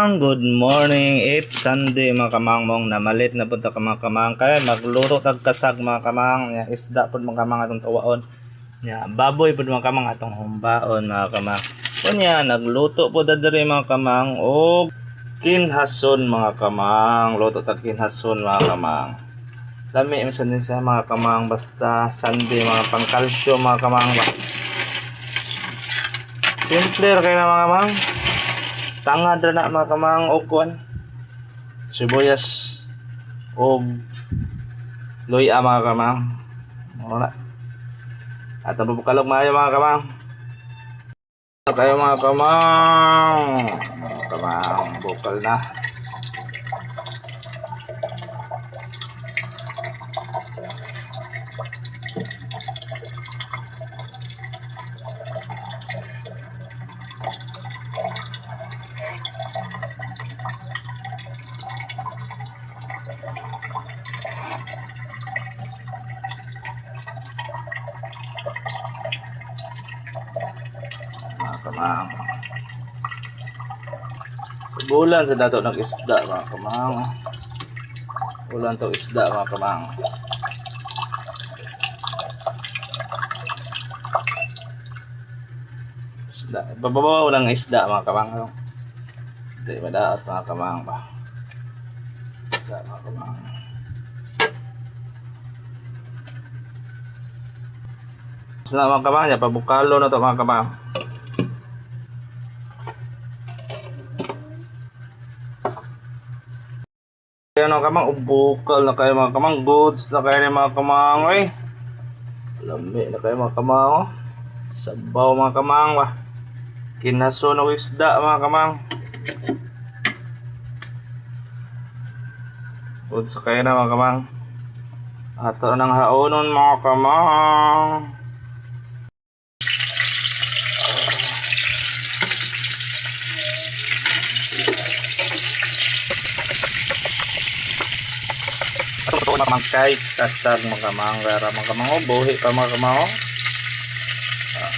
Good morning, it's Sunday mga kamangmong na malit na punta ka mga kamang kaya magluto tag kasag mga kamang ya, isda pud mga kamang atong tuwaon ya, baboy pud mga kamang atong humbaon mga kamang kunya nagluto po dadiri mga kamang og kinhason mga kamang, luto tag kinhason mga kamang. Lami minsan din sa mga kamang basta Sunday mga pang calcium mga kamang. Simple kay na mga kamang. Tangad na mga kamang o kuan sibuyas o luya mga kamang wala at pabukalog maayo mga kamang kayo mga kamang bukal na kamang. Sa bulan sa dato ng isda mga kamang. Bulan to isda mga kamang. Isda. Bababaw lang isda mga kamang. Hindi madaot mga kamang ba. Isda mga kamang. Isda mga kamang. Pabukalo na to mga kamang. Kaya mga kamang, ubukal na kayo mga kamang, goods na kayo mga kamang, eh. Lami na kayo mga kamang, oh. Sabaw mga kamang, ba. Kinaso na isda mga kamang. Goods na kayo na mga kamang. Ato ng haonon mga kamang. Mga kamang kahit kasag mga kamang gara mga kamang o buhi pa mga kamang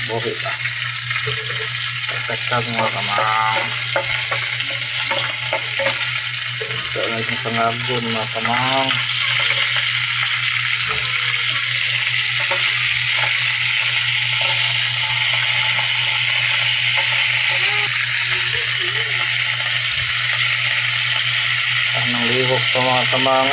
buhi pa kasag mga kamang ito na isang sangagon mga kamang anong lihok pa mga kamang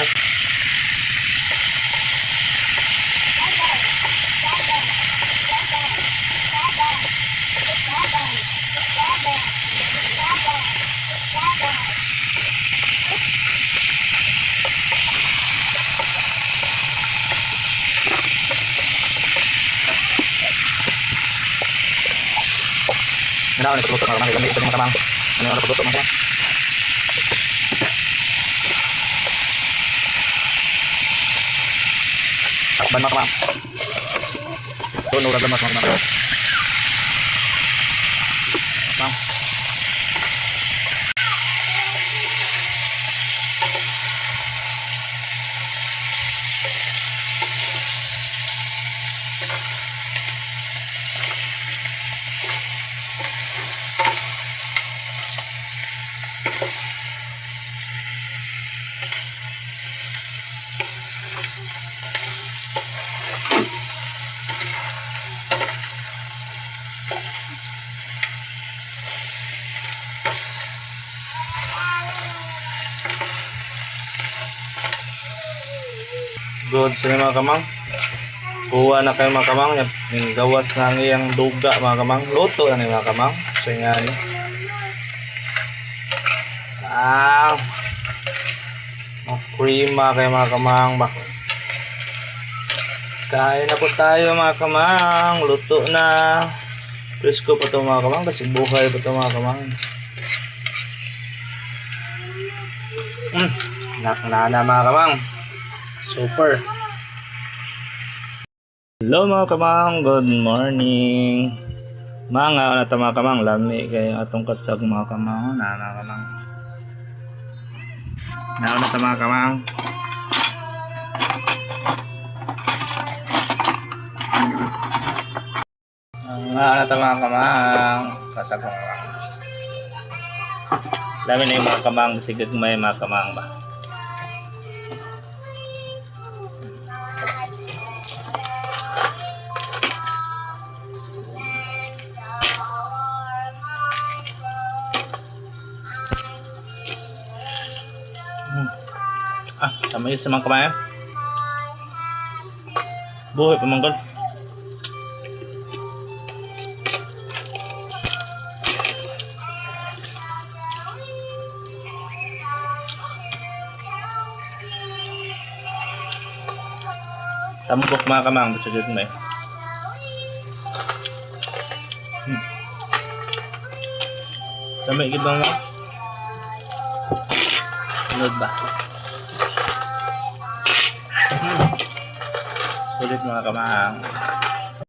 Ano ang pagluto mga kamang? Gamit ito mga kamang. Ano ang pagluto mga kamang? Takban mga kamang. Tunurag lang mga kamang. Kamang. Good sa mga kamang. Kuha na kayo mga kamang. Yung gawas na ang iyang duga mga kamang. Luto na mga kamang. So nga ni. Makrima kayo mga kamang ba. Kain na po tayo mga kamang. Luto na. Presko pa ito mga kamang. Kasi buhay pa ito mga kamang. Naknana mga kamang. Super. Hello mga kamang, good morning. Mga mga kamang, lami kayo atong kasag mga kamang. Mga kamang. Mga kamang. Mga kamang, kasag mga kamang. Lami na yung mga kamang sigag may mga kamang ba. Sama yun sa mga kamay. Buhay pamanggol. Tambok mga kamang sa jud may. Dami gibang mo. Sunod ba? Sulit mga kamang.